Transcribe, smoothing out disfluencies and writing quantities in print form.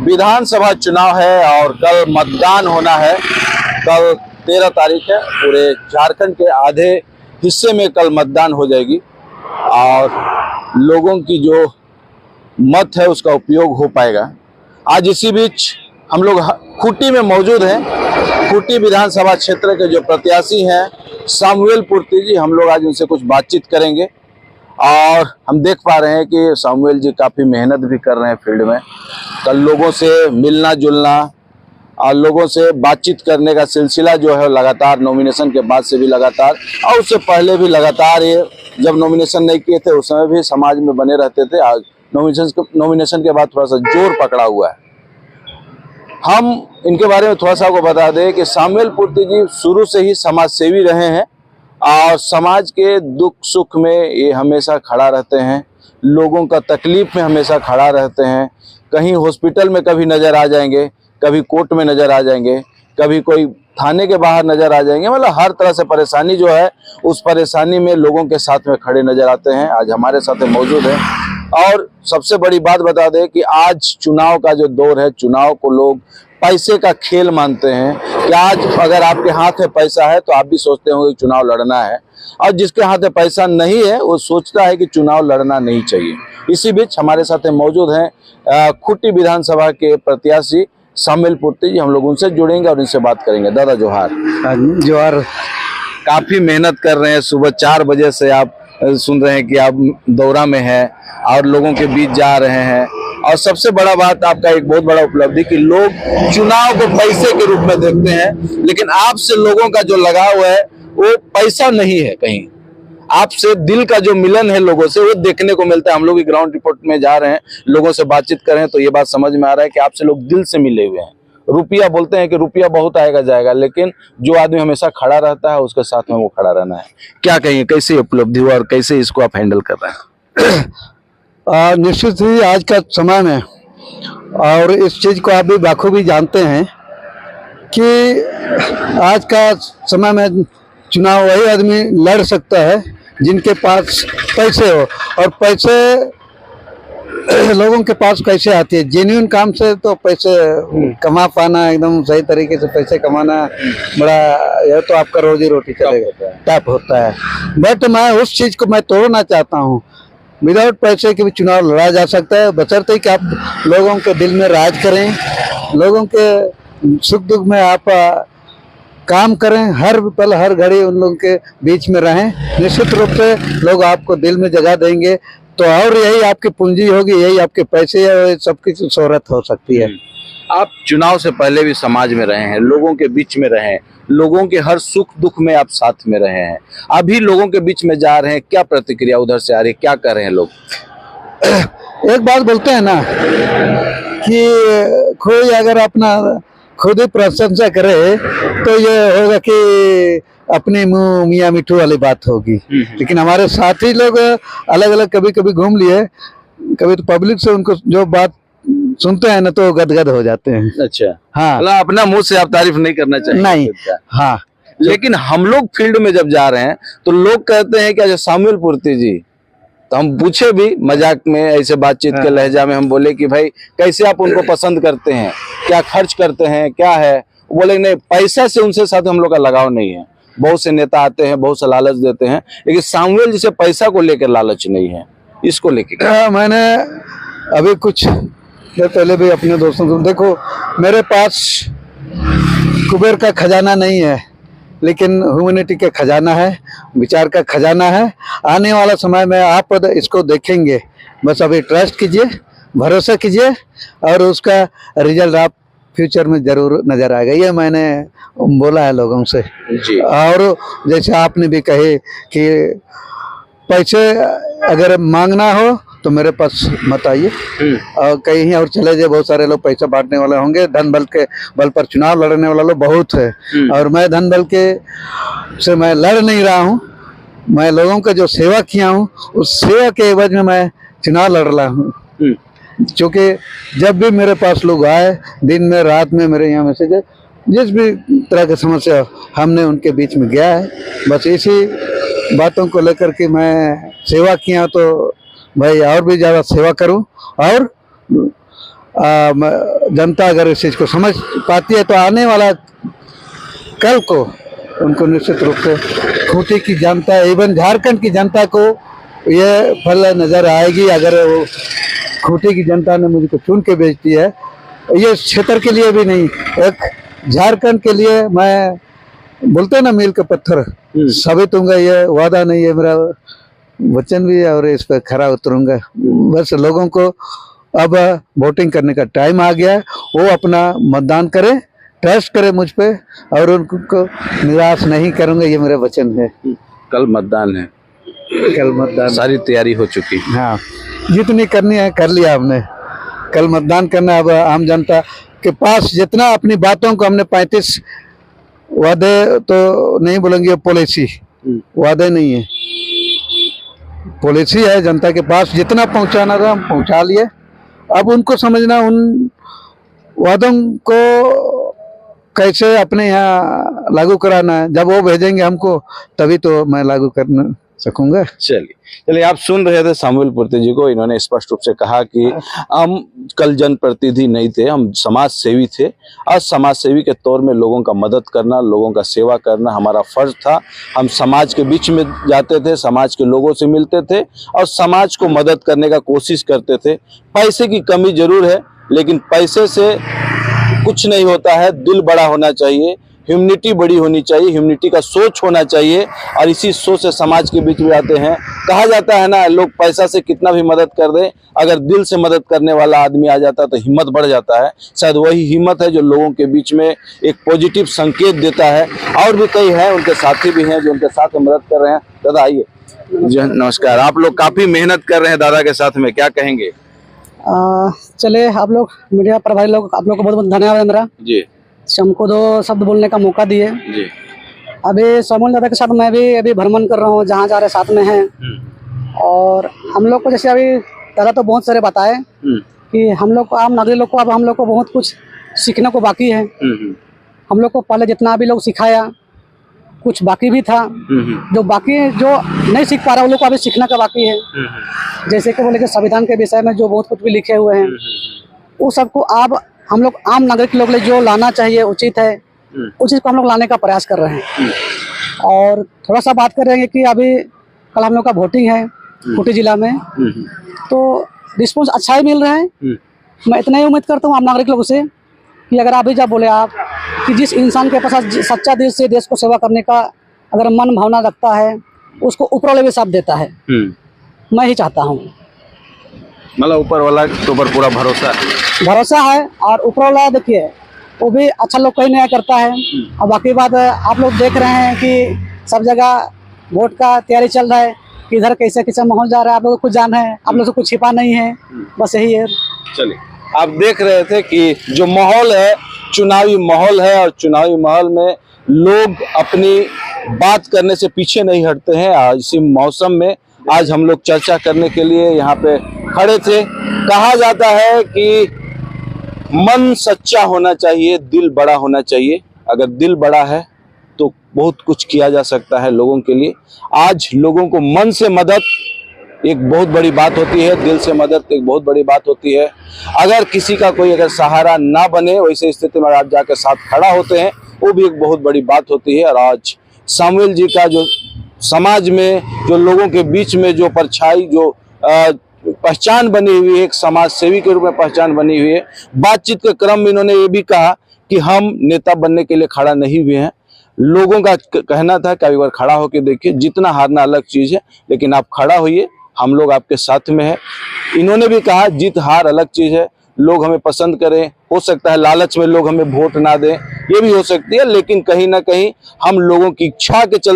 विधानसभा चुनाव है और कल मतदान होना है। कल 13 तारीख है। पूरे झारखंड के आधे हिस्से में कल मतदान हो जाएगी और लोगों की जो मत है उसका उपयोग हो पाएगा। आज इसी बीच हम लोग खूंटी में मौजूद हैं। खूंटी विधानसभा क्षेत्र के जो प्रत्याशी हैं सामुएल पूर्ति जी, हम लोग आज उनसे कुछ बातचीत करेंगे और हम देख पा रहे हैं कि सामुएल जी काफ़ी मेहनत भी कर रहे हैं फील्ड में। कल लोगों से मिलना जुलना और लोगों से बातचीत करने का सिलसिला जो है लगातार नॉमिनेशन के बाद से भी लगातार और उससे पहले भी लगातार, ये जब नॉमिनेशन नहीं किए थे उस समय भी समाज में बने रहते थे। आज नॉमिनेशन के बाद थोड़ा सा जोर पकड़ा हुआ है। हम इनके बारे में थोड़ा सा आपको बता दें कि सामुएल पूर्ति जी शुरू से ही समाज सेवी रहे हैं और समाज के दुख सुख में ये हमेशा खड़ा रहते हैं। लोगों का तकलीफ में हमेशा खड़ा रहते हैं। कहीं हॉस्पिटल में कभी नज़र आ जाएंगे, कभी कोर्ट में नज़र आ जाएंगे, कभी कोई थाने के बाहर नज़र आ जाएंगे। मतलब हर तरह से परेशानी जो है उस परेशानी में लोगों के साथ में खड़े नज़र आते हैं। आज हमारे साथ मौजूद हैं और सबसे बड़ी बात बता दें कि आज चुनाव का जो दौर है, चुनाव को लोग पैसे का खेल मानते हैं कि आज अगर आपके हाथ में पैसा है तो आप भी सोचते होंगे कि चुनाव लड़ना है, और जिसके हाथ में पैसा नहीं है वो सोचता है कि चुनाव लड़ना नहीं चाहिए। इसी बीच हमारे साथ मौजूद हैं खूंटी विधानसभा के प्रत्याशी सामुएल पूर्ति जी। हम लोग उनसे जुड़ेंगे और इनसे बात करेंगे। दादा जोहार। जोहार। काफी मेहनत कर रहे हैं। सुबह 4 बजे से आप सुन रहे हैं कि आप दौरा में हैं और लोगों के बीच जा रहे हैं। और सबसे बड़ा बात आपका एक बहुत बड़ा उपलब्धि कि लोग चुनाव को पैसे के रूप में देखते हैं, लेकिन आपसे लोगों का जो लगाव है वो पैसा नहीं है। कहीं आपसे दिल का जो मिलन है लोगों से वो देखने को मिलता है। हम लोग ग्राउंड रिपोर्ट में जा रहे हैं, लोगों से बातचीत कर रहे हैं तो ये बात समझ में आ रहा है कि आपसे लोग दिल से मिले हुए हैं। रुपया बोलते हैं कि रुपया बहुत आएगा जाएगा, लेकिन जो आदमी हमेशा खड़ा रहता है उसके साथ में वो खड़ा रहना है। क्या कहिए, कैसे उपलब्धि हुआ और कैसे इसको आप हैंडल कर रहे हैं? निश्चित ही आज का समय में, और इस चीज को आप भी बखूबी जानते हैं कि आज का समय में चुनाव वही आदमी लड़ सकता है जिनके पास पैसे हो, और पैसे लोगों के पास कैसे आती है? जेन्युइन काम से तो पैसे कमा पाना, एकदम सही तरीके से पैसे कमाना बड़ा, यह तो आपका रोजी रोटी चलेगा, टफ होता है। बट मैं उस चीज को मैं तोड़ना चाहता हूँ। विदाउट पैसे के भी चुनाव लड़ा जा सकता है, बशर्ते कि आप लोगों के दिल में राज करें, लोगों के सुख दुख में आप काम करें, हर पल हर घड़ी उन लोगों के बीच में रहें। निश्चित रूप से लोग आपको दिल में जगह देंगे, तो और यही आपकी पूंजी होगी, यही आपके पैसे है, सबकी शोहरत हो सकती है। आप चुनाव से पहले भी समाज में रहे हैं, लोगों के बीच में रहे हैं, लोगों के हर सुख दुख में आप साथ में रहे हैं। अभी लोगों के बीच में जा रहे हैं, क्या प्रतिक्रिया उधर से आ रही है, क्या कर रहे हैं लोग? एक बात बोलते हैं ना कि कोई अगर अपना खुद ही प्रशंसा करे तो ये होगा कि अपने मुंह मियाँ मिठू वाली बात होगी। लेकिन हमारे साथी लोग अलग अलग कभी कभी घूम लिए, कभी तो पब्लिक से उनको जो बात सुनते हैं ना तो गदगद हो जाते हैं। अच्छा, हाँ, अपना मुंह से आप तारीफ नहीं करना चाहिए। नहीं, हाँ। लेकिन हम लोग फील्ड में जब जा रहे हैं तो लोग कहते हैं कि अच्छा सामुएल पूर्ति जी, तो हम पूछे भी मजाक में, ऐसे बातचीत के लहजा में हम बोले कि भाई कैसे आप उनको पसंद करते हैं, क्या खर्च करते हैं, क्या है? बोले नहीं, पैसा से उनसे साथ हम लोग का लगाव नहीं है। बहुत से नेता आते हैं, बहुत सा लालच देते हैं, लेकिन सामुएल जी से पैसा को लेकर लालच नहीं है। इसको लेके मैंने अभी कुछ देर पहले भी अपने दोस्तों को, देखो मेरे पास कुबेर का खजाना नहीं है, लेकिन ह्यूमैनिटी का खजाना है, विचार का खजाना है। आने वाला समय में आप इसको देखेंगे। बस अभी ट्रस्ट कीजिए, भरोसा कीजिए और उसका रिजल्ट आप फ्यूचर में जरूर नजर आएगा। ये मैंने बोला है लोगों से जी। और जैसे आपने भी कहे कि पैसे अगर मांगना हो तो मेरे पास मत आइए और कहीं और चले जाए। बहुत सारे लोग पैसा बांटने वाले होंगे, धन बल के बल पर चुनाव लड़ने वाला लोग बहुत है, और मैं धन बल के से मैं लड़ नहीं रहा हूँ। मैं लोगों का जो सेवा किया हूँ उस सेवा के एवज में मैं चुनाव लड़ रहा हूँ। क्योंकि जब भी मेरे पास लोग आए, दिन में रात में मेरे यहाँ मैसेज है, जिस भी तरह की समस्या हमने उनके बीच में गया है। बस इसी बातों को लेकर के मैं सेवा किया, तो भाई और भी ज़्यादा सेवा करूं और जनता अगर इस चीज़ को समझ पाती है तो आने वाला कल को उनको निश्चित रूप से खूंटी की जनता, इवन झारखंड की जनता को ये फल नज़र आएगी। अगर वो खूंटी की जनता ने मुझको चुन के भेज दिया है, ये क्षेत्र के लिए भी नहीं, एक झारखंड के लिए मैं बोलते हैं ना मील का पत्थर साबित होऊंगा। ये वादा नहीं है, मेरा वचन भी है और इस पर खरा उतरूंगा। बस लोगों को अब वोटिंग करने का टाइम आ गया है, वो अपना मतदान करें, ट्रस्ट करें मुझ पे और उनको निराश नहीं करूंगा, ये मेरा वचन है। कल मतदान है, कल मतदान, सारी तैयारी हो चुकी। हाँ, जितनी करनी है कर लिया हमने। कल मतदान करना, अब आम जनता के पास जितना अपनी बातों को हमने 35 वादे तो नहीं बोलेंगे, पॉलिसी वादे नहीं है, पॉलिसी है। जनता के पास जितना पहुंचाना था हम पहुंचा लिए। अब उनको समझना उन वादों को कैसे अपने यहाँ लागू कराना है। जब वो भेजेंगे हमको तभी तो मैं लागू कर सकूंगा। चलिए आप सुन रहे थे सामुएल पूर्ति जी को। इन्होंने स्पष्ट रूप से कहा कि हम कल जनप्रतिनिधि नहीं थे, हम समाज सेवी थे। आज समाज सेवी के तौर में लोगों का मदद करना, लोगों का सेवा करना हमारा फर्ज था। हम समाज के बीच में जाते थे, समाज के लोगों से मिलते थे और समाज को मदद करने का कोशिश करते थे। पैसे की कमी जरूर है, लेकिन पैसे से कुछ नहीं होता है। दिल बड़ा होना चाहिए, ह्यूमनिटी बड़ी होनी चाहिए, ह्यूमनिटी का सोच होना चाहिए और इसी सोच से समाज के बीच में आते हैं। कहा जाता है ना, लोग पैसा से कितना भी मदद कर दे, अगर दिल से मदद करने वाला आदमी आ जाता है तो हिम्मत बढ़ जाता है। शायद वही हिम्मत है जो लोगों के बीच में एक पॉजिटिव संकेत देता है। और भी कई हैं, उनके साथी भी हैं जो उनके साथ में मदद कर रहे हैं। दादा आइए जी, नमस्कार। आप लोग काफी मेहनत कर रहे हैं दादा के साथ में, क्या कहेंगे? चले, आप लोग मीडिया प्रभारी लोग, आप लोग को बहुत बहुत धन्यवाद मेरा जी, हमको 2 शब्द बोलने का मौका दिए। जी। अभी सामुएल दादा के साथ मैं भी अभी भ्रमण कर रहा हूँ, जहाँ जा रहे साथ में हैं। और हम लोग को जैसे अभी दादा तो बहुत सारे बताए कि हम लोग को, आम नागरिक लोग को, अब हम लोग को बहुत कुछ सीखने को बाकी है। हम लोग को पहले जितना भी लोग सिखाया कुछ बाकी भी था, जो बाकी जो नहीं सीख पा रहा वो लोग को अभी सीखने का बाकी है। जैसे कि बोले कि संविधान के विषय में जो बहुत कुछ भी लिखे हुए हैं, वो सबको अब हम लोग आम नागरिक लोग जो लाना चाहिए उचित है, उस चीज़ को हम लोग लाने का प्रयास कर रहे हैं। और थोड़ा सा बात करेंगे कि अभी कल हम लोग का वोटिंग है खूंटी जिला में, तो रिस्पॉन्स अच्छा ही मिल रहा है। मैं इतना ही उम्मीद करता हूँ आम नागरिक लोगों से कि अगर अभी जब बोले आप कि जिस इंसान के पास सच्चा दिल से देश को सेवा करने का अगर मन भावना रखता है, उसको ऊपर वाले भी साथ देता है। मैं ही चाहता हूँ, मतलब ऊपर वाला के ऊपर पूरा भरोसा है। और ऊपर वाला देखिए वो भी अच्छा लोग कहीं नहीं करता है। और बाकी बात आप लोग देख रहे हैं कि सब जगह वोट का तैयारी चल रहा है, किधर कैसे कैसे माहौल जा रहा है, आप लोग को कुछ जान है, आप लोग से कुछ छिपा नहीं है, बस यही है। चलिए, आप देख रहे थे कि जो माहौल है चुनावी माहौल है और चुनावी माहौल में लोग अपनी बात करने से पीछे नहीं हटते हैं। आज इसी मौसम में आज हम लोग चर्चा करने के लिए यहाँ पे खड़े थे। कहा जाता है कि मन सच्चा होना चाहिए, दिल बड़ा होना चाहिए। अगर दिल बड़ा है तो बहुत कुछ किया जा सकता है लोगों के लिए। आज लोगों को मन से मदद एक बहुत बड़ी बात होती है, दिल से मदद एक बहुत बड़ी बात होती है। अगर किसी का कोई अगर सहारा ना बने, वैसे स्थिति में आप जाकर साथ खड़ा होते हैं, वो भी एक बहुत बड़ी बात होती है। और आज सामुएल जी का जो समाज में, जो लोगों के बीच में जो परछाई, जो पहचान बनी हुई है, एक समाज सेवी के रूप में पहचान बनी हुई है। बातचीत के क्रम में इन्होंने ये भी कहा कि हम नेता बनने के लिए खड़ा नहीं हुए हैं। लोगों का कहना था कि एक बार खड़ा होकर देखिए, जितना हारना अलग चीज है, लेकिन आप खड़ा होइए, हम लोग आपके साथ में है। इन्होंने भी कहा जीत हार अलग चीज है, लोग हमें पसंद करें, हो सकता है लालच में लोग हमें वोट ना दें, ये भी हो सकती है, लेकिन कहीं ना कहीं हम लोगों की इच्छा के चलते